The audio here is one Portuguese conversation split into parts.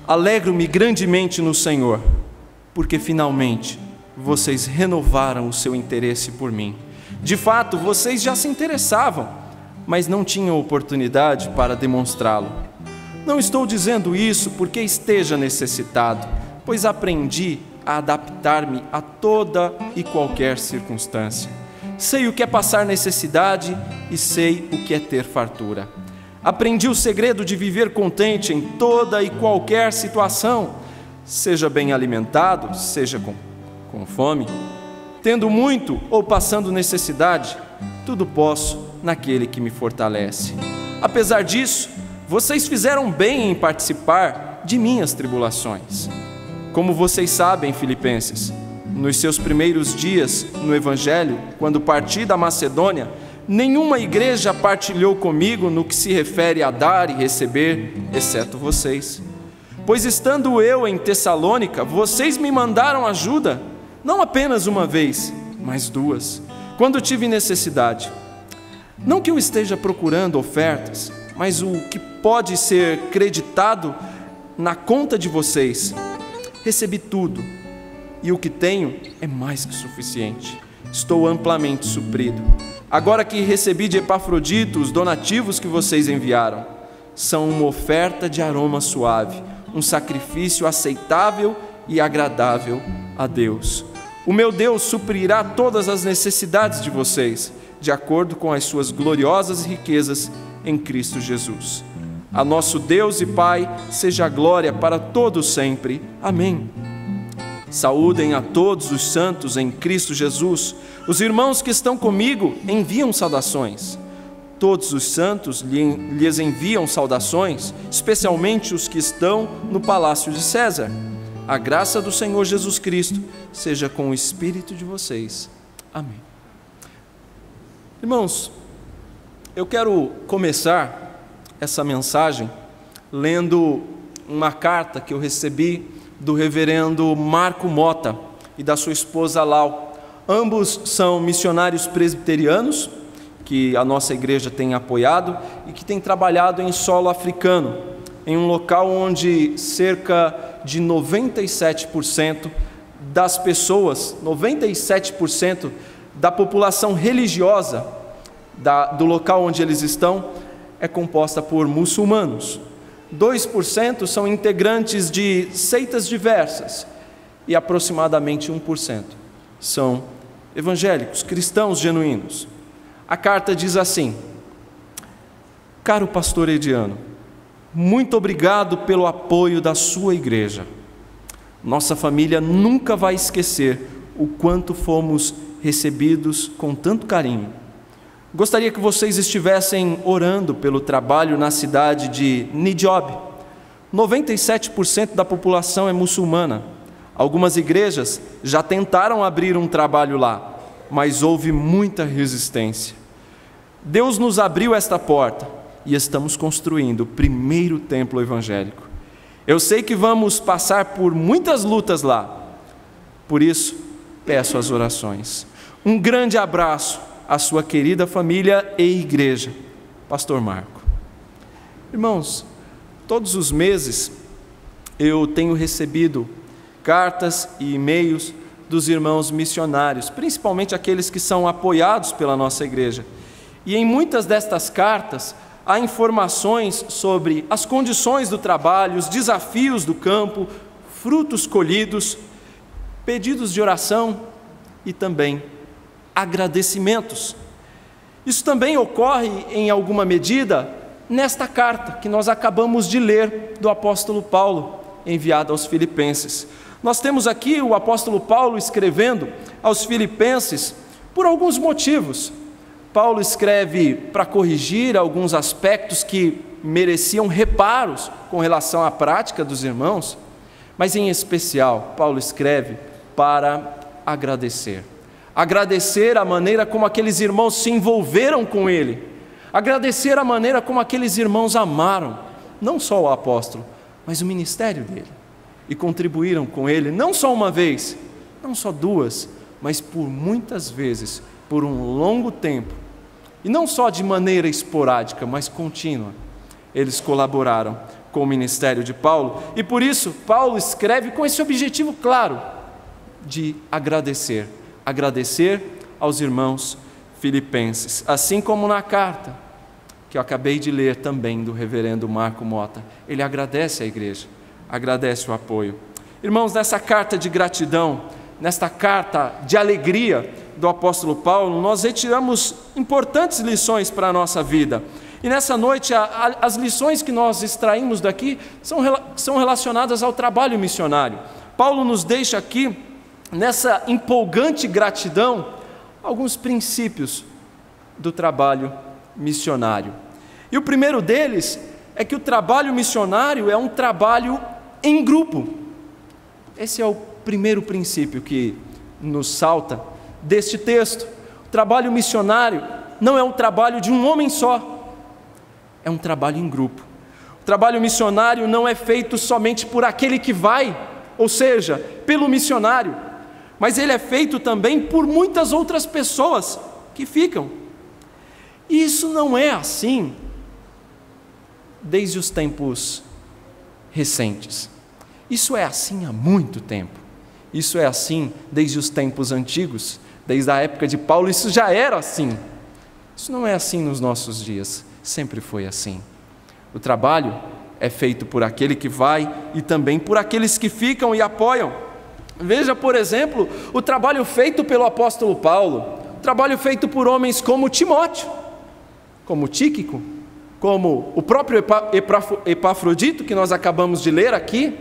Alegro-me grandemente no Senhor, porque finalmente vocês renovaram o seu interesse por mim. De fato, vocês já se interessavam, mas não tinham oportunidade para demonstrá-lo. Não estou dizendo isso porque esteja necessitado, pois aprendi a adaptar-me a toda e qualquer circunstância. Sei o que é passar necessidade e sei o que é ter fartura. Aprendi o segredo de viver contente em toda e qualquer situação, seja bem alimentado, seja com fome, tendo muito ou passando necessidade, tudo posso naquele que me fortalece. Apesar disso, vocês fizeram bem em participar de minhas tribulações. Como vocês sabem, filipenses, nos seus primeiros dias no Evangelho, quando parti da Macedônia, nenhuma igreja partilhou comigo no que se refere a dar e receber, exceto vocês. Pois estando eu em Tessalônica, vocês me mandaram ajuda, não apenas uma vez, mas duas, quando tive necessidade. Não que eu esteja procurando ofertas, mas o que pode ser creditado na conta de vocês. Recebi tudo, e o que tenho é mais que suficiente. Estou amplamente suprido. Agora que recebi de Epafrodito os donativos que vocês enviaram, são uma oferta de aroma suave, um sacrifício aceitável e agradável a Deus. O meu Deus suprirá todas as necessidades de vocês, de acordo com as suas gloriosas riquezas em Cristo Jesus. A nosso Deus e Pai seja a glória para todos sempre. Amém. Saúdem a todos os santos em Cristo Jesus. Os irmãos que estão comigo enviam saudações. Todos os santos lhes enviam saudações, especialmente os que estão no palácio de César. A graça do Senhor Jesus Cristo seja com o espírito de vocês. Amém. Irmãos, eu quero começar essa mensagem lendo uma carta que eu recebi do reverendo Marco Mota e da sua esposa Lau. Ambos são missionários presbiterianos que a nossa igreja tem apoiado e que tem trabalhado em solo africano, em um local onde cerca de 97% das pessoas, 97% da população religiosa do local onde eles estão é composta por muçulmanos. 2% são integrantes de seitas diversas e aproximadamente 1% são evangélicos, cristãos genuínos. A carta diz assim: caro pastor Ediano, muito obrigado pelo apoio da sua igreja. Nossa família nunca vai esquecer o quanto fomos recebidos com tanto carinho. Gostaria que vocês estivessem orando pelo trabalho na cidade de Nijob. 97% da população é muçulmana. Algumas igrejas já tentaram abrir um trabalho lá, mas houve muita resistência. Deus nos abriu esta porta e estamos construindo o primeiro templo evangélico. Eu sei que vamos passar por muitas lutas lá, por isso peço as orações. Um grande abraço à sua querida família e igreja, Pastor Marco. Irmãos, todos os meses eu tenho recebido cartas e e-mails dos irmãos missionários, principalmente aqueles que são apoiados pela nossa igreja. E em muitas destas cartas há informações sobre as condições do trabalho, os desafios do campo, frutos colhidos, pedidos de oração e também agradecimentos. Isso também ocorre em alguma medida nesta carta que nós acabamos de ler do apóstolo Paulo, enviada aos Filipenses. Nós temos aqui o apóstolo Paulo escrevendo aos Filipenses por alguns motivos. Paulo escreve para corrigir alguns aspectos que mereciam reparos com relação à prática dos irmãos, mas em especial, Paulo escreve para agradecer. Agradecer a maneira como aqueles irmãos se envolveram com ele, agradecer a maneira como aqueles irmãos amaram, não só o apóstolo, mas o ministério dele, e contribuíram com ele, não só uma vez, não só 2, mas por muitas vezes, por um longo tempo, e não só de maneira esporádica, mas contínua, eles colaboraram com o ministério de Paulo, e por isso Paulo escreve com esse objetivo claro, de agradecer aos irmãos filipenses, assim como na carta que eu acabei de ler também do reverendo Marco Mota. Ele agradece à igreja, agradece o apoio. Irmãos, nessa carta de gratidão, nesta carta de alegria do apóstolo Paulo, nós retiramos importantes lições para a nossa vida. E nessa noite, as lições que nós extraímos daqui são relacionadas ao trabalho missionário. Paulo nos deixa aqui, nessa empolgante gratidão, alguns princípios do trabalho missionário. E o primeiro deles é que o trabalho missionário é um trabalho em grupo. Esse é o primeiro princípio que nos salta deste texto. O trabalho missionário não é um trabalho de um homem só, é um trabalho em grupo. O trabalho missionário não é feito somente por aquele que vai, ou seja, pelo missionário, mas ele é feito também por muitas outras pessoas que ficam. E isso não é assim desde os tempos recentes. Isso é assim há muito tempo. Isso é assim desde os tempos antigos, desde a época de Paulo, isso já era assim. Isso não é assim nos nossos dias, sempre foi assim. O trabalho é feito por aquele que vai e também por aqueles que ficam e apoiam. Veja, por exemplo, o trabalho feito pelo apóstolo Paulo, o trabalho feito por homens como Timóteo, como Tíquico, como o próprio Epafrodito, que nós acabamos de ler aqui.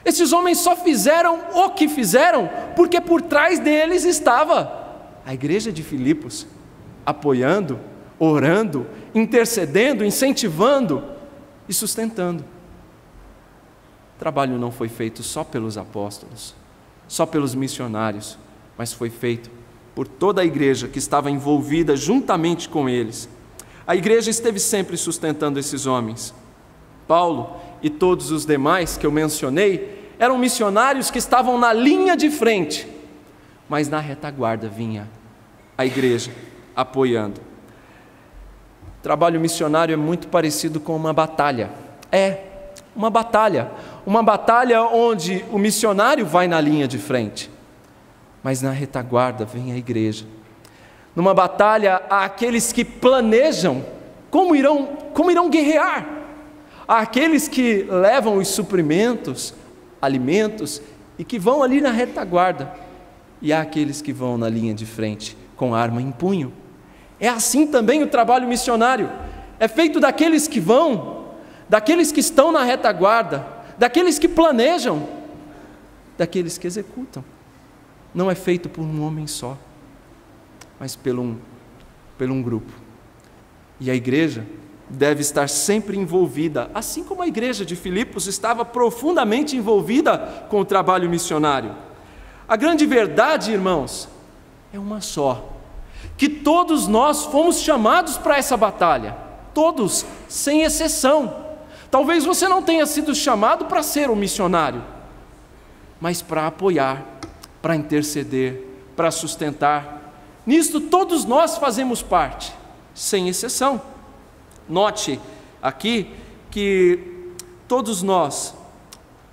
Esses homens só fizeram o que fizeram porque por trás deles estava a igreja de Filipos, apoiando, orando, intercedendo, incentivando e sustentando. O trabalho não foi feito só pelos apóstolos, só pelos missionários, mas foi feito por toda a igreja que estava envolvida juntamente com eles. A igreja esteve sempre sustentando esses homens. Paulo e todos os demais que eu mencionei eram missionários que estavam na linha de frente, mas na retaguarda vinha a igreja apoiando. O trabalho missionário é muito parecido com uma batalha. Uma batalha onde o missionário vai na linha de frente, mas na retaguarda vem a igreja. Numa batalha, há aqueles que planejam como irão guerrear, há aqueles que levam os suprimentos, alimentos, e que vão ali na retaguarda, e há aqueles que vão na linha de frente, com arma em punho. É assim também o trabalho missionário, é feito daqueles que vão, daqueles que estão na retaguarda, daqueles que planejam, daqueles que executam. Não é feito por um homem só, mas pelo um grupo. E a igreja deve estar sempre envolvida, assim como a igreja de Filipos estava profundamente envolvida com o trabalho missionário. A grande verdade, irmãos, é uma só, que todos nós fomos chamados para essa batalha, todos, sem exceção. Talvez você não tenha sido chamado para ser um missionário, mas para apoiar, para interceder, para sustentar. Nisto todos nós fazemos parte, sem exceção. Note aqui que todos nós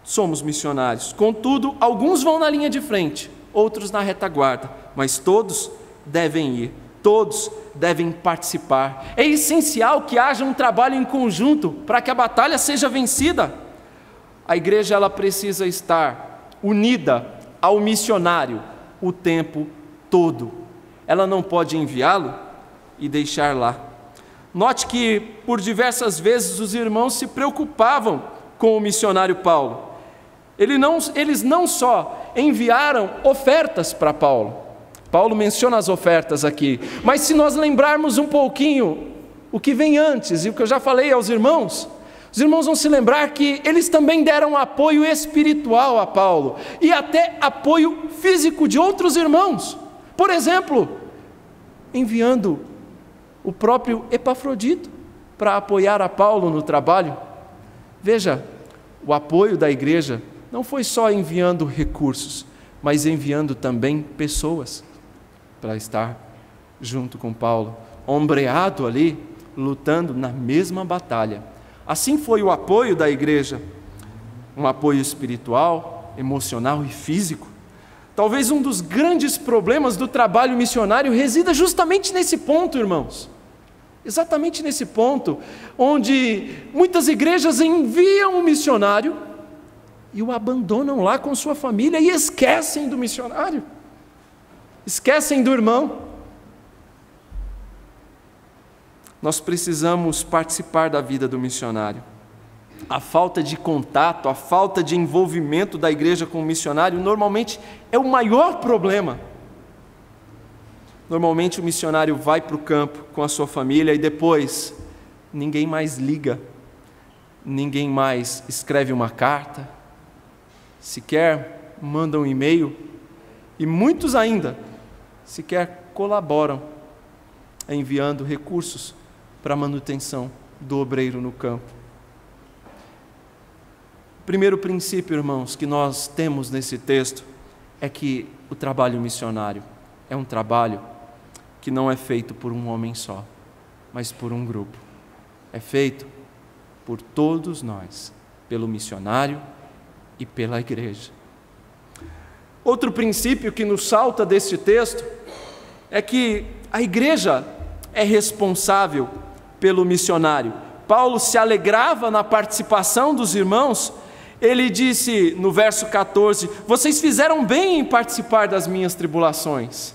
somos missionários, contudo, alguns vão na linha de frente, outros na retaguarda, mas todos devem ir, todos devem participar. É essencial que haja um trabalho em conjunto para que a batalha seja vencida. A igreja ela precisa estar unida ao missionário o tempo todo. Ela não pode enviá-lo e deixar lá. Note que por diversas vezes os irmãos se preocupavam com o missionário Paulo. Eles não só enviaram ofertas para Paulo. Paulo menciona as ofertas aqui, mas se nós lembrarmos um pouquinho o que vem antes e o que eu já falei aos irmãos, os irmãos vão se lembrar que eles também deram apoio espiritual a Paulo e até apoio físico de outros irmãos. Por exemplo, enviando o próprio Epafrodito para apoiar a Paulo no trabalho. Veja, o apoio da igreja não foi só enviando recursos, mas enviando também pessoas para estar junto com Paulo, ombreado ali, lutando na mesma batalha. Assim foi o apoio da igreja, um apoio espiritual, emocional e físico. Talvez um dos grandes problemas do trabalho missionário resida justamente nesse ponto, irmãos. Exatamente nesse ponto, onde muitas igrejas enviam um missionário e o abandonam lá com sua família e esquecem do missionário, esquecem do irmão. Nós precisamos participar da vida do missionário. A falta de contato, a falta de envolvimento da igreja com o missionário normalmente é o maior problema. Normalmente o missionário vai para o campo com a sua família e depois ninguém mais liga, ninguém mais escreve uma carta, sequer manda um e-mail e muitos ainda sequer colaboram enviando recursos para a manutenção do obreiro no campo. O primeiro princípio, irmãos, que nós temos nesse texto é que o trabalho missionário é um trabalho que não é feito por um homem só, mas por um grupo. É feito por todos nós, pelo missionário e pela igreja. Outro princípio que nos salta deste texto é que a igreja é responsável pelo missionário. Paulo se alegrava na participação dos irmãos. Ele disse no verso 14: vocês fizeram bem em participar das minhas tribulações.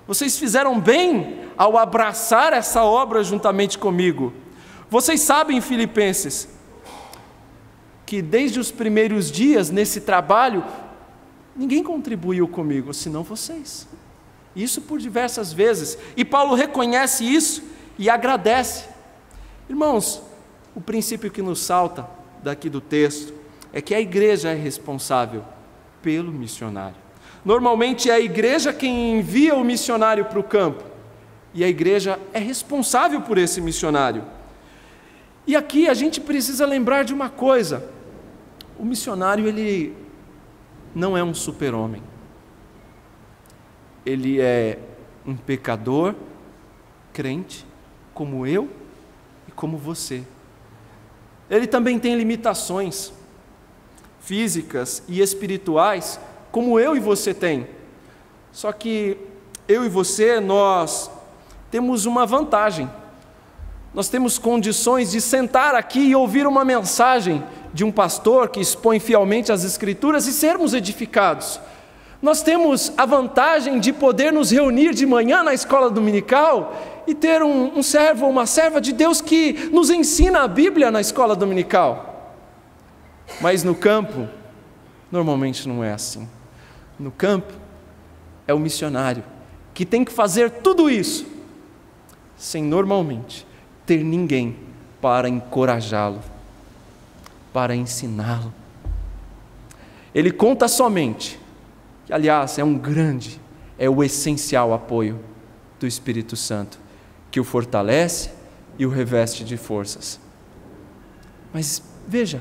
Vocês fizeram bem ao abraçar essa obra juntamente comigo. Vocês sabem, Filipenses, que desde os primeiros dias nesse trabalho, ninguém contribuiu comigo, senão vocês. Isso por diversas vezes. E Paulo reconhece isso e agradece. Irmãos, o princípio que nos salta daqui do texto é que a igreja é responsável pelo missionário. Normalmente é a igreja quem envia o missionário para o campo, e a igreja é responsável por esse missionário. E aqui a gente precisa lembrar de uma coisa: o missionário, ele não é um super-homem. Ele é um pecador, crente, como eu e como você. Ele também tem limitações físicas e espirituais, como eu e você tem. Só que eu e você, nós temos uma vantagem. Nós temos condições de sentar aqui e ouvir uma mensagem de um pastor que expõe fielmente as Escrituras e sermos edificados. Nós temos a vantagem de poder nos reunir de manhã na escola dominical e ter um servo ou uma serva de Deus que nos ensina a Bíblia na escola dominical. Mas no campo, normalmente não é assim. No campo, é o missionário que tem que fazer tudo isso, sem normalmente ter ninguém para encorajá-lo, para ensiná-lo. Ele conta somente, que aliás é o essencial apoio do Espírito Santo, que o fortalece e o reveste de forças. Mas veja,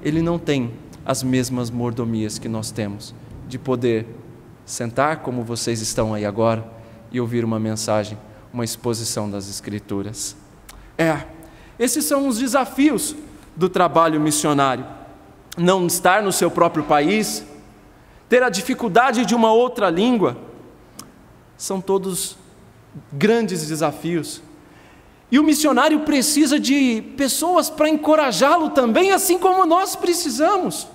ele não tem as mesmas mordomias que nós temos, de poder sentar como vocês estão aí agora e ouvir uma mensagem, uma exposição das Escrituras. Esses são os desafios do trabalho missionário. Não estar no seu próprio país, ter a dificuldade de uma outra língua, são todos grandes desafios. E o missionário precisa de pessoas para encorajá-lo também, assim como nós precisamos.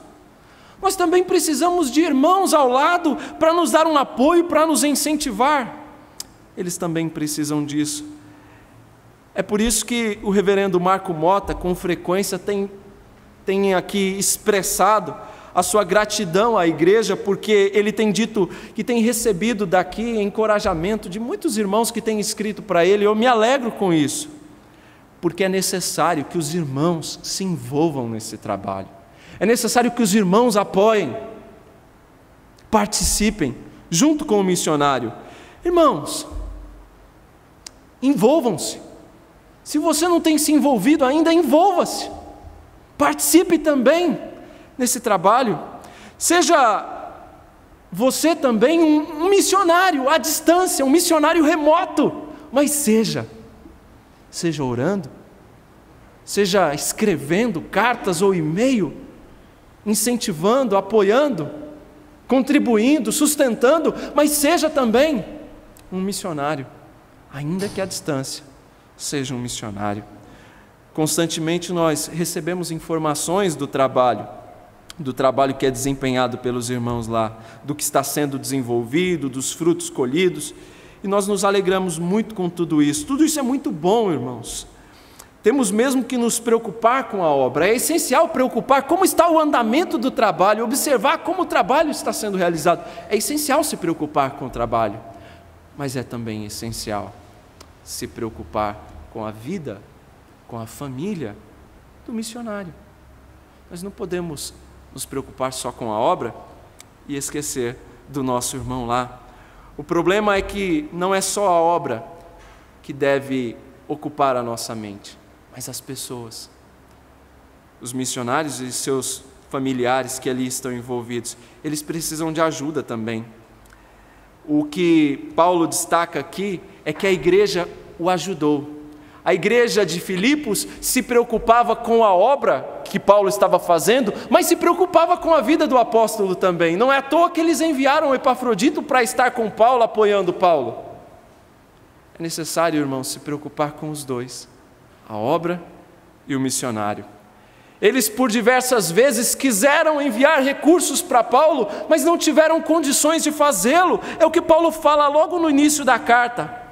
Nós também precisamos de irmãos ao lado para nos dar um apoio, para nos incentivar. Eles também precisam disso. É por isso que o reverendo Marco Mota, com frequência, tem aqui expressado a sua gratidão à igreja, porque ele tem dito que tem recebido daqui encorajamento de muitos irmãos que têm escrito para ele. Eu me alegro com isso, porque é necessário que os irmãos se envolvam nesse trabalho. É necessário que os irmãos apoiem, participem, junto com o missionário. Irmãos, envolvam-se. Se você não tem se envolvido ainda, envolva-se. Participe também nesse trabalho. Seja você também um missionário à distância, um missionário remoto, mas seja orando, seja escrevendo cartas ou e-mail, incentivando, apoiando, contribuindo, sustentando, mas seja também um missionário, ainda que à distância, seja um missionário. Constantemente nós recebemos informações do trabalho que é desempenhado pelos irmãos lá, do que está sendo desenvolvido, dos frutos colhidos, e nós nos alegramos muito com tudo isso. Tudo isso é muito bom, irmãos. Temos mesmo que nos preocupar com a obra. É essencial preocupar como está o andamento do trabalho, observar como o trabalho está sendo realizado. É essencial se preocupar com o trabalho, mas é também essencial se preocupar com a vida, com a família do missionário. Nós não podemos nos preocupar só com a obra e esquecer do nosso irmão lá. O problema é que não é só a obra que deve ocupar a nossa mente, mas as pessoas, os missionários e seus familiares que ali estão envolvidos, eles precisam de ajuda também. O que Paulo destaca aqui é que a igreja o ajudou. A igreja de Filipos se preocupava com a obra que Paulo estava fazendo, mas se preocupava com a vida do apóstolo também. Não é à toa que eles enviaram o Epafrodito para estar com Paulo, apoiando Paulo. É necessário, irmãos, se preocupar com os dois, a obra e o missionário. Eles por diversas vezes quiseram enviar recursos para Paulo, mas não tiveram condições de fazê-lo. É o que Paulo fala logo no início da carta.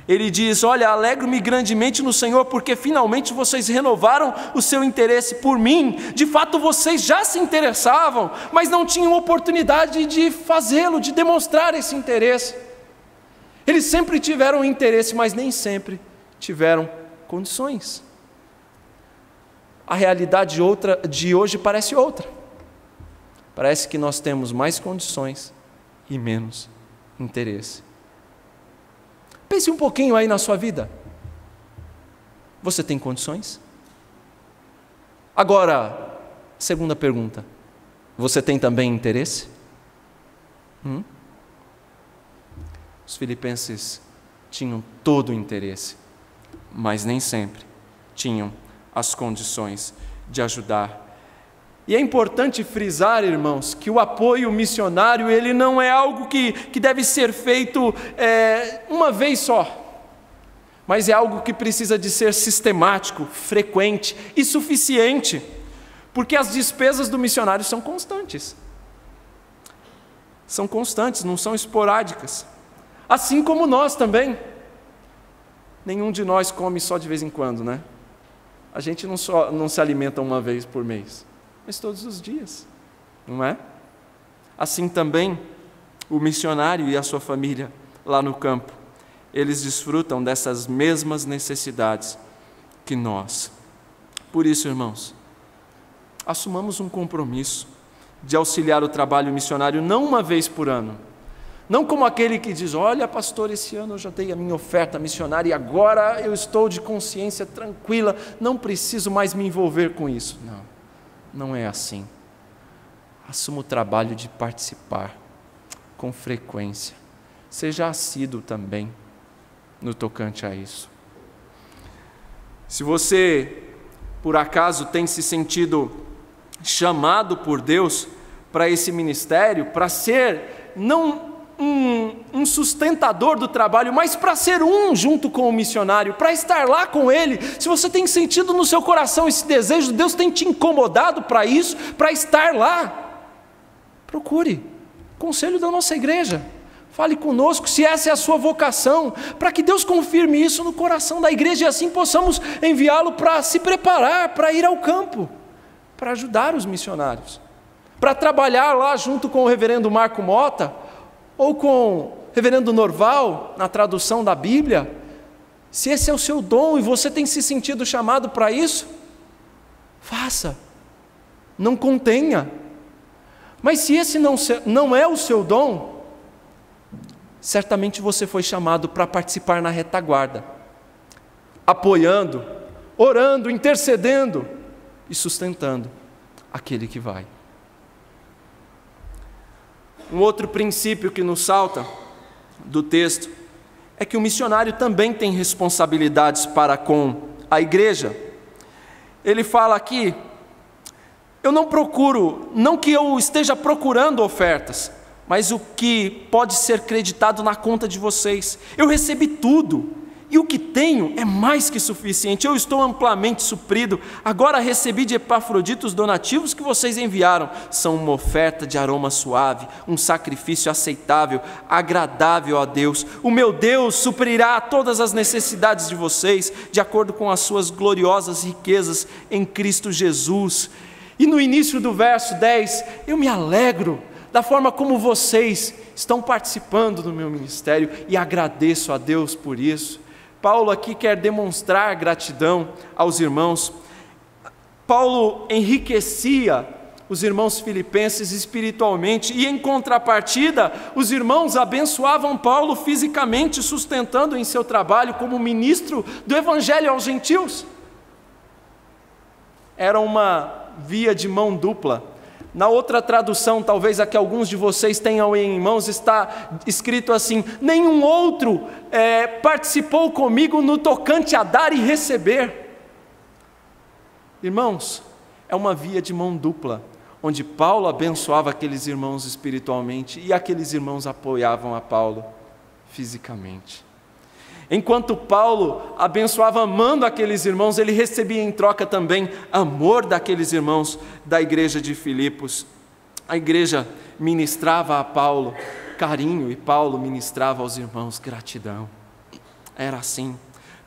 Ele diz: olha, alegro-me grandemente no Senhor, porque finalmente vocês renovaram o seu interesse por mim. De fato vocês já se interessavam, mas não tinham oportunidade de fazê-lo, de demonstrar esse interesse. Eles sempre tiveram interesse, mas nem sempre tiveram condições. A realidade de hoje parece outra. Parece que nós temos mais condições e menos interesse. Pense um pouquinho aí na sua vida. Você tem condições? Agora, segunda pergunta. Você tem também interesse? Os filipenses tinham todo o interesse, mas nem sempre tinham as condições de ajudar. E é importante frisar, irmãos, que o apoio missionário ele não é algo que deve ser feito uma vez só, mas é algo que precisa de ser sistemático, frequente e suficiente, porque as despesas do missionário são constantes. São constantes, não são esporádicas. Assim como nós também. Nenhum de nós come só de vez em quando, né? A gente não se alimenta uma vez por mês, mas todos os dias, não é? Assim também, o missionário e a sua família lá no campo, eles desfrutam dessas mesmas necessidades que nós. Por isso, irmãos, assumamos um compromisso de auxiliar o trabalho missionário não uma vez por ano, não como aquele que diz: olha, pastor, esse ano eu já dei a minha oferta missionária e agora eu estou de consciência tranquila, não preciso mais me envolver com isso. Não é assim. Assuma o trabalho de participar com frequência. Seja assíduo também no tocante a isso. Se você, por acaso, tem se sentido chamado por Deus para esse ministério, para ser não um sustentador do trabalho, mas para ser junto com o missionário, para estar lá com ele, se você tem sentido no seu coração esse desejo, Deus tem te incomodado para isso, para estar lá, procure conselho da nossa igreja, fale conosco se essa é a sua vocação, para que Deus confirme isso no coração da igreja e assim possamos enviá-lo para se preparar, para ir ao campo, para ajudar os missionários, para trabalhar lá junto com o reverendo Marco Mota, ou com o reverendo Norval, na tradução da Bíblia. Se esse é o seu dom e você tem se sentido chamado para isso, faça, não contenha. Mas se esse não é o seu dom, certamente você foi chamado para participar na retaguarda, apoiando, orando, intercedendo e sustentando aquele que vai. Um outro princípio que nos salta do texto é que o missionário também tem responsabilidades para com a igreja. Ele fala aqui: eu não procuro, não que eu esteja procurando ofertas, mas o que pode ser creditado na conta de vocês. Eu recebi tudo, e o que tenho é mais que suficiente. Eu estou amplamente suprido. Agora recebi de Epafrodito os donativos que vocês enviaram. São uma oferta de aroma suave, um sacrifício aceitável, agradável a Deus. O meu Deus suprirá todas as necessidades de vocês, de acordo com as suas gloriosas riquezas em Cristo Jesus. E no início do verso 10, eu me alegro da forma como vocês estão participando do meu ministério e agradeço a Deus por isso. Paulo aqui quer demonstrar gratidão aos irmãos. Paulo enriquecia os irmãos filipenses espiritualmente e, em contrapartida, os irmãos abençoavam Paulo fisicamente, sustentando em seu trabalho como ministro do evangelho aos gentios. Era uma via de mão dupla. Na outra tradução, talvez a que alguns de vocês tenham em mãos, está escrito assim: nenhum outro participou comigo no tocante a dar e receber. Irmãos, é uma via de mão dupla, onde Paulo abençoava aqueles irmãos espiritualmente e aqueles irmãos apoiavam a Paulo fisicamente. Enquanto Paulo abençoava amando aqueles irmãos, ele recebia em troca também amor daqueles irmãos da igreja de Filipos. A igreja ministrava a Paulo carinho e Paulo ministrava aos irmãos gratidão. Era assim.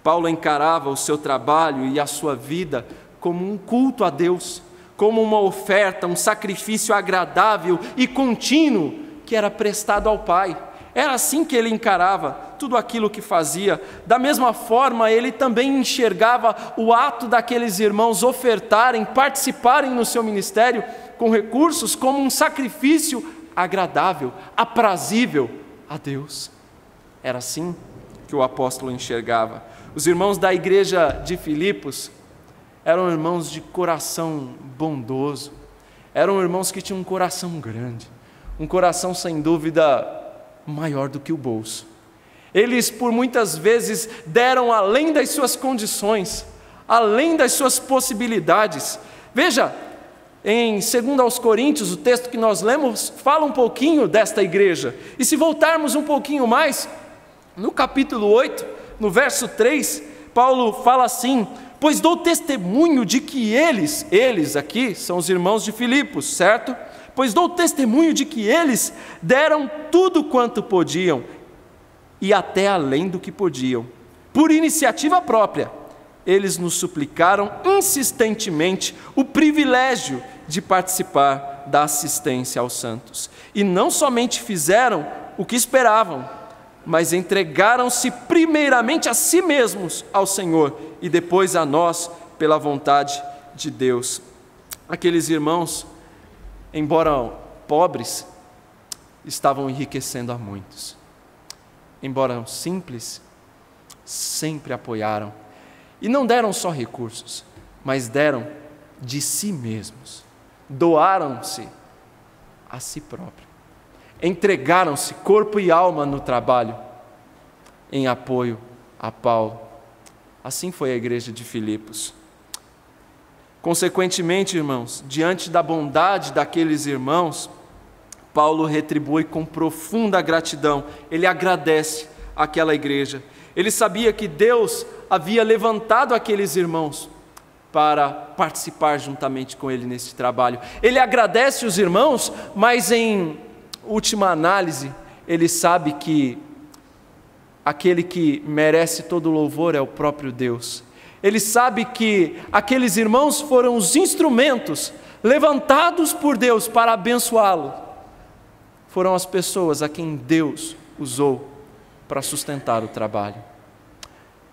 Paulo encarava o seu trabalho e a sua vida como um culto a Deus, como uma oferta, um sacrifício agradável e contínuo que era prestado ao Pai. Era assim que ele encarava tudo aquilo que fazia. Da mesma forma, ele também enxergava o ato daqueles irmãos ofertarem, participarem no seu ministério com recursos como um sacrifício agradável, aprazível a Deus. Era assim que o apóstolo enxergava. Os irmãos da igreja de Filipos eram irmãos de coração bondoso, eram irmãos que tinham um coração grande, um coração sem dúvida maior do que o bolso. Eles por muitas vezes deram além das suas condições, além das suas possibilidades. Veja, em 2 aos Coríntios, o texto que nós lemos fala um pouquinho desta igreja. E se voltarmos um pouquinho mais, no capítulo 8, no verso 3, Paulo fala assim: pois dou testemunho de que eles aqui são os irmãos de Filipos, certo? Pois dou testemunho de que eles deram tudo quanto podiam, e até além do que podiam. Por iniciativa própria, eles nos suplicaram insistentemente o privilégio de participar da assistência aos santos. E não somente fizeram o que esperavam, mas entregaram-se primeiramente a si mesmos ao Senhor, e depois a nós, pela vontade de Deus. Aqueles irmãos, embora pobres, estavam enriquecendo a muitos. Embora simples, sempre apoiaram. E não deram só recursos, mas deram de si mesmos. Doaram-se a si próprios. Entregaram-se corpo e alma no trabalho, em apoio a Paulo. Assim foi a igreja de Filipos. Consequentemente, irmãos, diante da bondade daqueles irmãos, Paulo retribui com profunda gratidão. Ele agradece àquela igreja. Ele sabia que Deus havia levantado aqueles irmãos para participar juntamente com ele nesse trabalho. Ele agradece os irmãos, mas em última análise, ele sabe que aquele que merece todo louvor é o próprio Deus. Ele sabe que aqueles irmãos foram os instrumentos levantados por Deus para abençoá-lo. Foram as pessoas a quem Deus usou para sustentar o trabalho.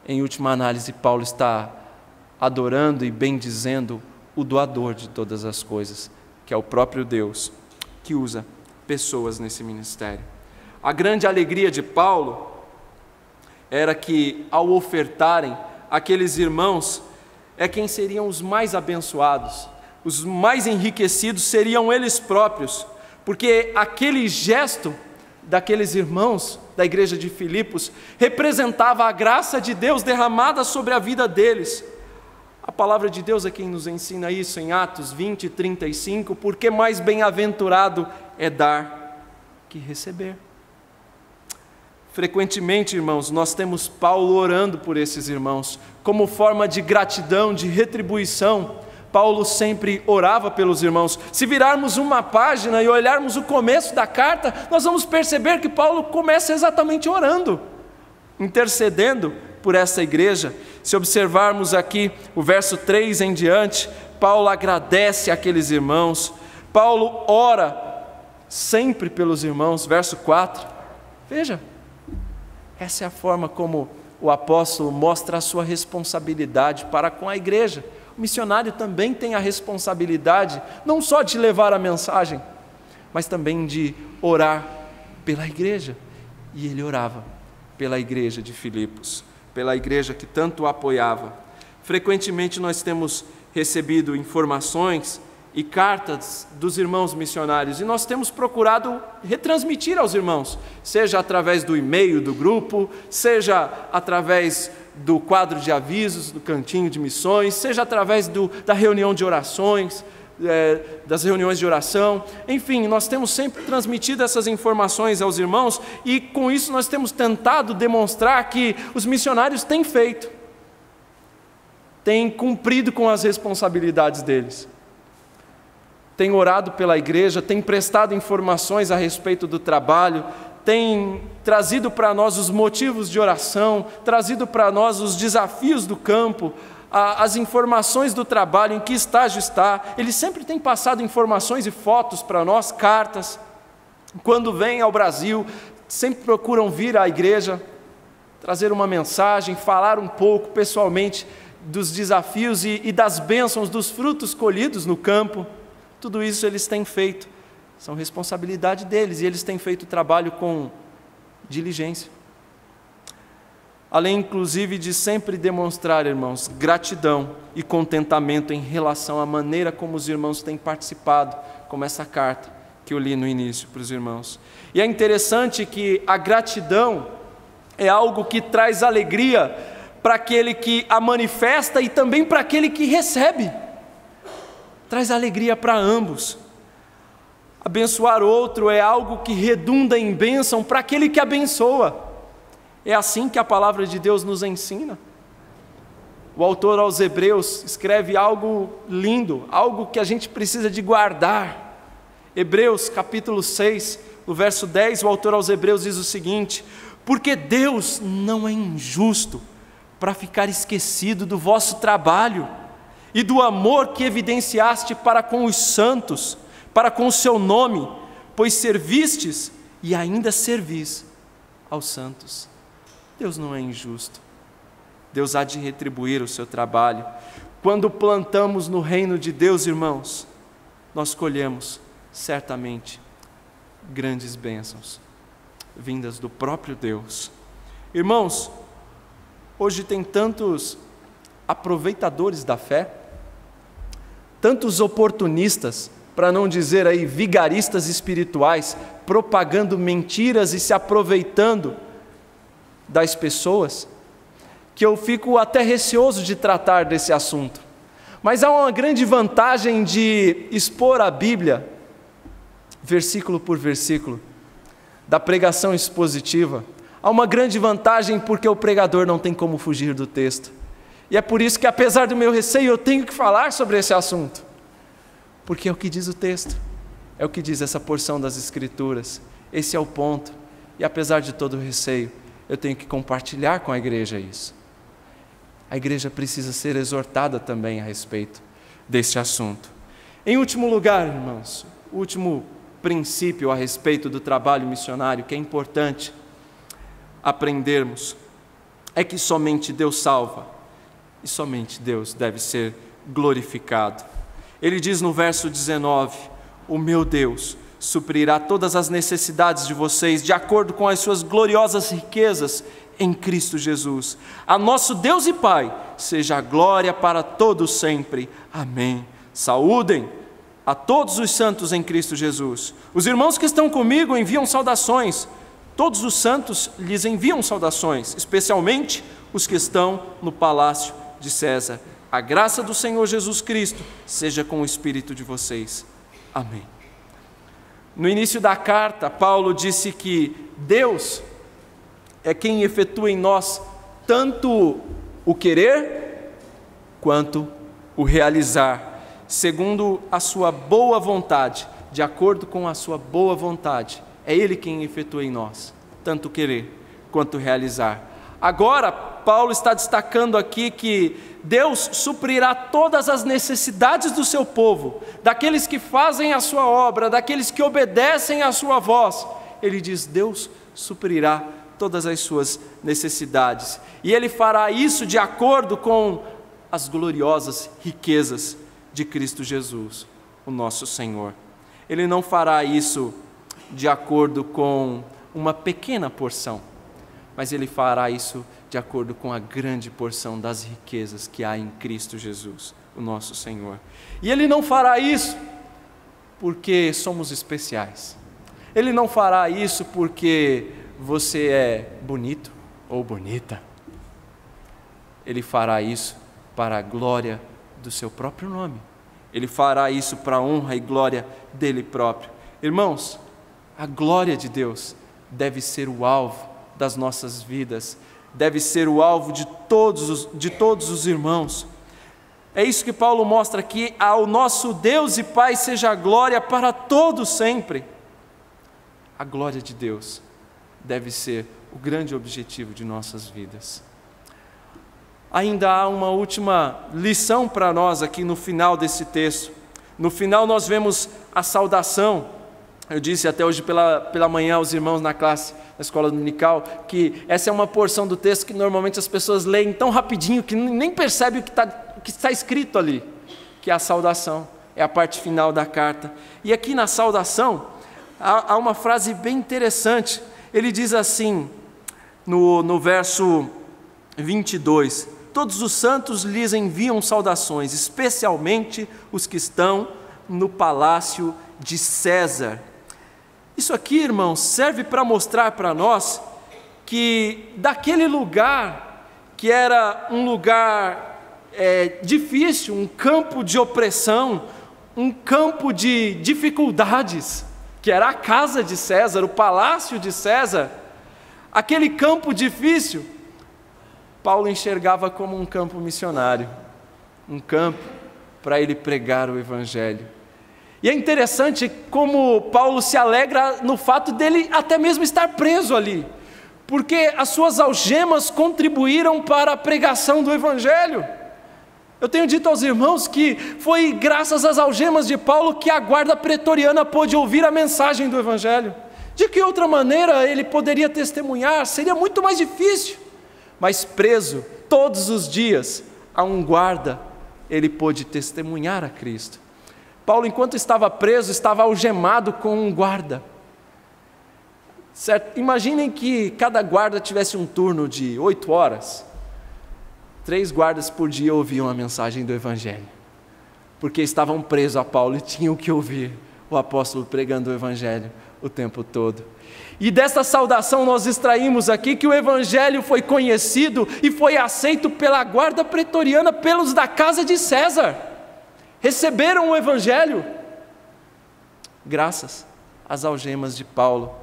Em última análise, Paulo está adorando e bendizendo o doador de todas as coisas, que é o próprio Deus, que usa pessoas nesse ministério. A grande alegria de Paulo era que, ao ofertarem, aqueles irmãos quem seriam os mais abençoados, os mais enriquecidos seriam eles próprios, porque aquele gesto daqueles irmãos da igreja de Filipos representava a graça de Deus derramada sobre a vida deles. A palavra de Deus é quem nos ensina isso em Atos 20, 35, porque mais bem-aventurado é dar que receber. Frequentemente, irmãos, nós temos Paulo orando por esses irmãos, como forma de gratidão, de retribuição. Paulo sempre orava pelos irmãos. Se virarmos uma página e olharmos o começo da carta, nós vamos perceber que Paulo começa exatamente orando, intercedendo por essa igreja. Se observarmos aqui o verso 3 em diante, Paulo agradece àqueles irmãos, Paulo ora sempre pelos irmãos. Verso 4, veja, essa é a forma como o apóstolo mostra a sua responsabilidade para com a igreja. O missionário também tem a responsabilidade, não só de levar a mensagem, mas também de orar pela igreja. E ele orava pela igreja de Filipos, pela igreja que tanto o apoiava. Frequentemente nós temos recebido informações e cartas dos irmãos missionários, e nós temos procurado retransmitir aos irmãos, seja através do e-mail do grupo, seja através do quadro de avisos do cantinho de missões, seja através da reunião de orações, das reuniões de oração. Enfim, nós temos sempre transmitido essas informações aos irmãos, e com isso nós temos tentado demonstrar que os missionários têm feito, têm cumprido com as responsabilidades deles, têm orado pela igreja, têm prestado informações a respeito do trabalho, têm trazido para nós os motivos de oração, trazido para nós os desafios do campo, as informações do trabalho, em que estágio está. Eles sempre têm passado informações e fotos para nós, cartas. Quando vêm ao Brasil, sempre procuram vir à igreja, trazer uma mensagem, falar um pouco pessoalmente dos desafios e das bênçãos, dos frutos colhidos no campo. Tudo isso eles têm feito, são responsabilidade deles, e eles têm feito o trabalho com diligência. Além, inclusive, de sempre demonstrar, irmãos, gratidão e contentamento em relação à maneira como os irmãos têm participado, como essa carta que eu li no início para os irmãos. E é interessante que a gratidão é algo que traz alegria para aquele que a manifesta e também para aquele que recebe. Traz alegria para ambos. Abençoar outro é algo que redunda em bênção para aquele que abençoa. É assim que a palavra de Deus nos ensina. O autor aos Hebreus escreve algo lindo, algo que a gente precisa de guardar. Hebreus capítulo 6, no verso 10, o autor aos Hebreus diz o seguinte: porque Deus não é injusto para ficar esquecido do vosso trabalho e do amor que evidenciaste para com os santos, para com o seu nome, pois servistes e ainda servis aos santos. Deus não é injusto. Deus há de retribuir o seu trabalho. Quando plantamos no reino de Deus, irmãos, nós colhemos certamente grandes bênçãos vindas do próprio Deus. Irmãos, hoje tem tantos aproveitadores da fé, tantos oportunistas, para não dizer aí vigaristas espirituais, propagando mentiras e se aproveitando das pessoas, que eu fico até receoso de tratar desse assunto. Mas há uma grande vantagem de expor a Bíblia, versículo por versículo, da pregação expositiva. Há uma grande vantagem porque o pregador não tem como fugir do texto. E é por isso que, apesar do meu receio, eu tenho que falar sobre esse assunto. Porque é o que diz o texto, é o que diz essa porção das Escrituras. Esse é o ponto. E apesar de todo o receio, eu tenho que compartilhar com a igreja isso. A igreja precisa ser exortada também a respeito deste assunto. Em último lugar, irmãos, o último princípio a respeito do trabalho missionário que é importante aprendermos é que somente Deus salva e somente Deus deve ser glorificado. Ele diz no verso 19: o meu Deus suprirá todas as necessidades de vocês de acordo com as suas gloriosas riquezas em Cristo Jesus. A nosso Deus e Pai seja a glória para todos sempre. Amém. Saúdem a todos os santos em Cristo Jesus. Os irmãos que estão comigo enviam saudações. Todos os santos lhes enviam saudações, especialmente os que estão no palácio de César. A graça do Senhor Jesus Cristo seja com o espírito de vocês. Amém. No início da carta, Paulo disse que Deus é quem efetua em nós tanto o querer quanto o realizar, segundo a sua boa vontade, de acordo com a sua boa vontade. É Ele quem efetua em nós tanto o querer quanto o realizar. Agora, Paulo está destacando aqui que Deus suprirá todas as necessidades do seu povo, daqueles que fazem a sua obra, daqueles que obedecem à sua voz. Ele diz: Deus suprirá todas as suas necessidades, e Ele fará isso de acordo com as gloriosas riquezas de Cristo Jesus, o nosso Senhor. Ele não fará isso de acordo com uma pequena porção, mas Ele fará isso de acordo com a grande porção das riquezas que há em Cristo Jesus, o nosso Senhor. E Ele não fará isso porque somos especiais. Ele não fará isso porque você é bonito ou bonita. Ele fará isso para a glória do seu próprio nome. Ele fará isso para a honra e glória dele próprio. Irmãos, a glória de Deus deve ser o alvo das nossas vidas, deve ser o alvo de todos os irmãos. É isso que Paulo mostra aqui: ao nosso Deus e Pai seja a glória para todos sempre. A glória de Deus deve ser o grande objetivo de nossas vidas. Ainda há uma última lição para nós aqui no final desse texto. No final nós vemos a saudação. Eu disse até hoje pela manhã aos irmãos na classe, na escola dominical, que essa é uma porção do texto que normalmente as pessoas leem tão rapidinho que nem percebem o que está escrito ali, que é a saudação, é a parte final da carta. E aqui na saudação há uma frase bem interessante. Ele diz assim, no verso 22, todos os santos lhes enviam saudações, especialmente os que estão no palácio de César. Isso aqui, irmãos, serve para mostrar para nós que daquele lugar, que era um lugar difícil, um campo de opressão, um campo de dificuldades, que era a casa de César, o palácio de César, aquele campo difícil, Paulo enxergava como um campo missionário, um campo para ele pregar o Evangelho. E é interessante como Paulo se alegra no fato dele até mesmo estar preso ali, porque as suas algemas contribuíram para a pregação do Evangelho. Eu tenho dito aos irmãos que foi graças às algemas de Paulo que a guarda pretoriana pôde ouvir a mensagem do Evangelho. De que outra maneira ele poderia testemunhar? Seria muito mais difícil. Mas preso todos os dias a um guarda, ele pôde testemunhar a Cristo. Paulo, enquanto estava preso, estava algemado com um guarda. Certo? Imaginem que cada guarda tivesse um turno de 8 horas. 3 guardas por dia ouviam a mensagem do Evangelho, porque estavam presos a Paulo e tinham que ouvir o apóstolo pregando o Evangelho o tempo todo. E dessa saudação nós extraímos aqui que o Evangelho foi conhecido e foi aceito pela guarda pretoriana, pelos da casa de César. Receberam o Evangelho graças às algemas de Paulo.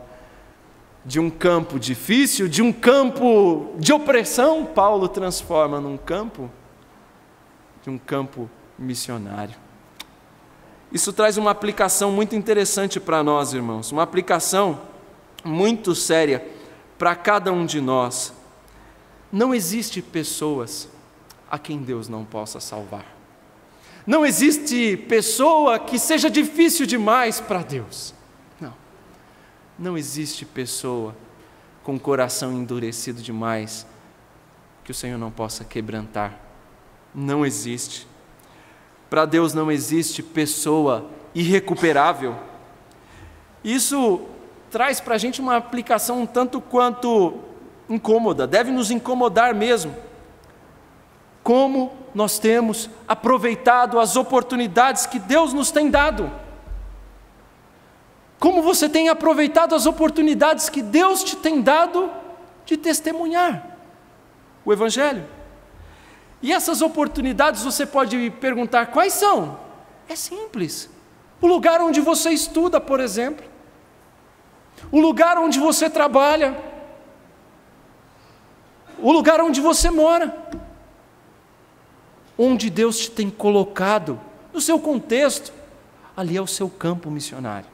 De um campo difícil, de um campo de opressão, Paulo transforma num campo missionário. Isso traz uma aplicação muito interessante para nós, irmãos, uma aplicação muito séria para cada um de nós. Não existe pessoas a quem Deus não possa salvar. Não existe pessoa que seja difícil demais para Deus. Não existe pessoa com o coração endurecido demais que o Senhor não possa quebrantar. Não existe. Para Deus não existe pessoa irrecuperável. Isso traz para a gente uma aplicação um tanto quanto incômoda, deve nos incomodar mesmo. como nós temos aproveitado as oportunidades que Deus nos tem dado. Como você tem aproveitado as oportunidades que Deus te tem dado de testemunhar o Evangelho. E essas oportunidades você pode perguntar, quais são? É simples. O lugar onde você estuda, por exemplo. O lugar onde você trabalha. O lugar onde você mora. Onde Deus te tem colocado, no seu contexto, ali é o seu campo missionário.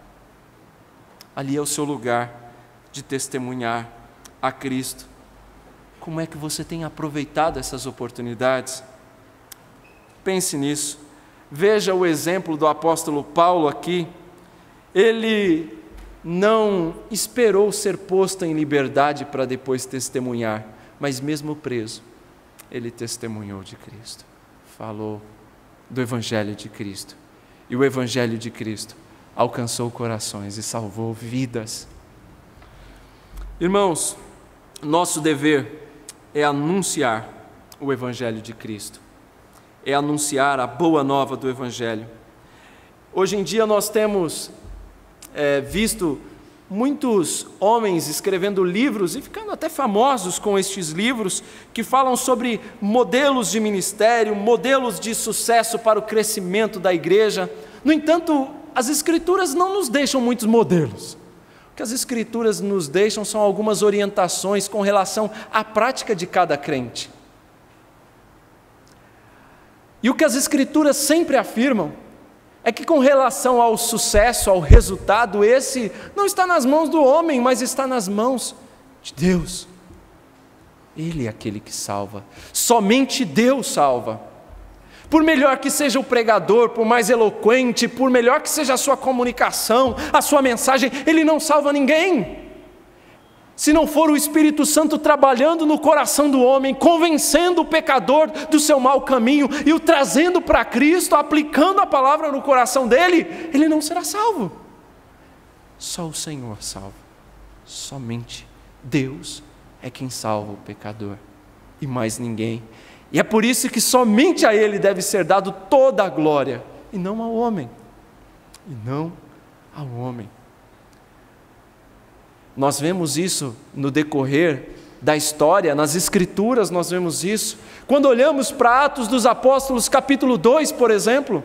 Ali é o seu lugar de testemunhar a Cristo. Como é que você tem aproveitado essas oportunidades? Pense nisso. Veja o exemplo do apóstolo Paulo aqui. Ele não esperou ser posto em liberdade para depois testemunhar, mas mesmo preso, ele testemunhou de Cristo. Falou do Evangelho de Cristo. E o Evangelho de Cristo alcançou corações e salvou vidas. Irmãos, nosso dever é anunciar o Evangelho de Cristo. É anunciar a boa nova do Evangelho. Hoje em dia nós temos visto muitos homens escrevendo livros e ficando até famosos com estes livros que falam sobre modelos de ministério, modelos de sucesso para o crescimento da igreja. No entanto, as Escrituras não nos deixam muitos modelos. O que as Escrituras nos deixam são algumas orientações com relação à prática de cada crente. E o que as Escrituras sempre afirmam é que com relação ao sucesso, ao resultado, esse não está nas mãos do homem, mas está nas mãos de Deus. Ele é aquele que salva. Somente Deus salva. Por melhor que seja o pregador, por mais eloquente, por melhor que seja a sua comunicação, a sua mensagem, ele não salva ninguém. Se não for o Espírito Santo trabalhando no coração do homem, convencendo o pecador do seu mau caminho e o trazendo para Cristo, aplicando a palavra no coração dele, ele não será salvo. Só o Senhor salva. Somente Deus é quem salva o pecador e mais ninguém. E é por isso que somente a Ele deve ser dado toda a glória, e não ao homem. E não ao homem. Nós vemos isso no decorrer da história, nas Escrituras nós vemos isso. Quando olhamos para Atos dos Apóstolos, capítulo 2, por exemplo,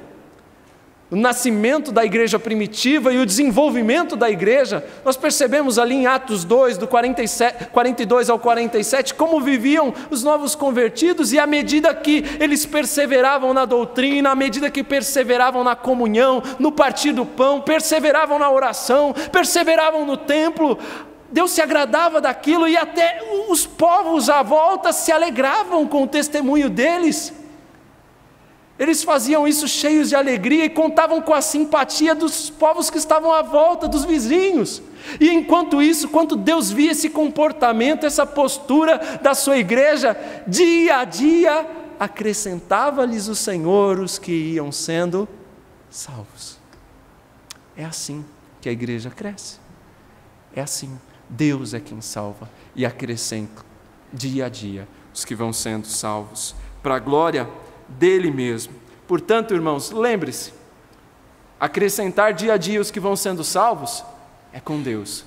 o nascimento da igreja primitiva e o desenvolvimento da igreja, nós percebemos ali em Atos 2, do 42 ao 47, como viviam os novos convertidos, e à medida que eles perseveravam na doutrina, à medida que perseveravam na comunhão, no partir do pão, perseveravam na oração, perseveravam no templo, Deus se agradava daquilo, e até os povos à volta se alegravam com o testemunho deles. Eles faziam isso cheios de alegria e contavam com a simpatia dos povos que estavam à volta, dos vizinhos. E enquanto isso, quando Deus via esse comportamento, essa postura da sua igreja, dia a dia, acrescentava-lhes o Senhor os que iam sendo salvos. É assim que a igreja cresce. É assim, Deus é quem salva e acrescenta dia a dia os que vão sendo salvos, para a glória dele mesmo. Portanto, irmãos, lembre-se, acrescentar dia a dia os que vão sendo salvos é com Deus,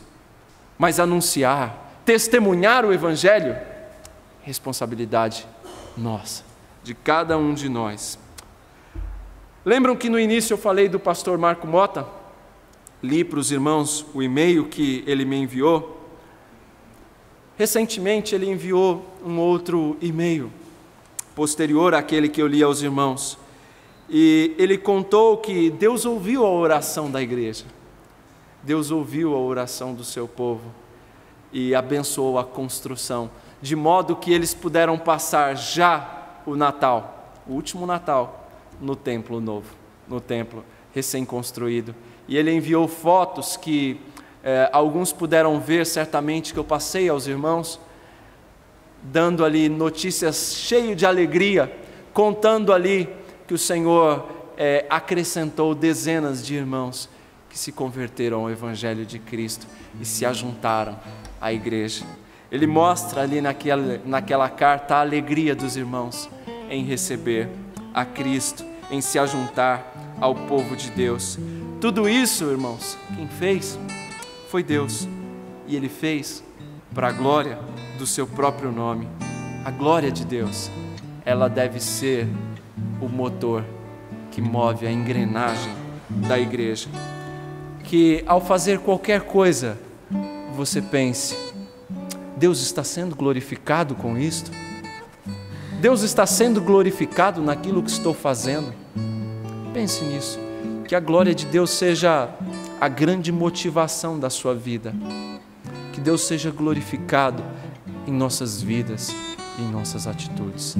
mas anunciar, testemunhar o Evangelho, responsabilidade nossa, de cada um de nós. Lembram que no início eu falei do pastor Marco Mota? Li para os irmãos o e-mail que ele me enviou. Recentemente ele enviou um outro e-mail, posterior àquele que eu li aos irmãos, e ele contou que Deus ouviu a oração da igreja, Deus ouviu a oração do seu povo e abençoou a construção, de modo que eles puderam passar já o Natal, o último Natal, no templo novo, no templo recém-construído. E ele enviou fotos que alguns puderam ver certamente, que eu passei aos irmãos, dando ali notícias cheias de alegria, contando ali que o Senhor acrescentou dezenas de irmãos que se converteram ao Evangelho de Cristo e se ajuntaram à igreja. Ele mostra ali naquela carta a alegria dos irmãos em receber a Cristo, em se ajuntar ao povo de Deus. Tudo isso, irmãos, quem fez foi Deus, e Ele fez para a glória do seu próprio nome. A glória de Deus, ela deve ser o motor que move a engrenagem da igreja. Que ao fazer qualquer coisa, você pense: Deus está sendo glorificado com isto? Deus está sendo glorificado naquilo que estou fazendo? Pense nisso, que a glória de Deus seja a grande motivação da sua vida. Que Deus seja glorificado em nossas vidas e em nossas atitudes.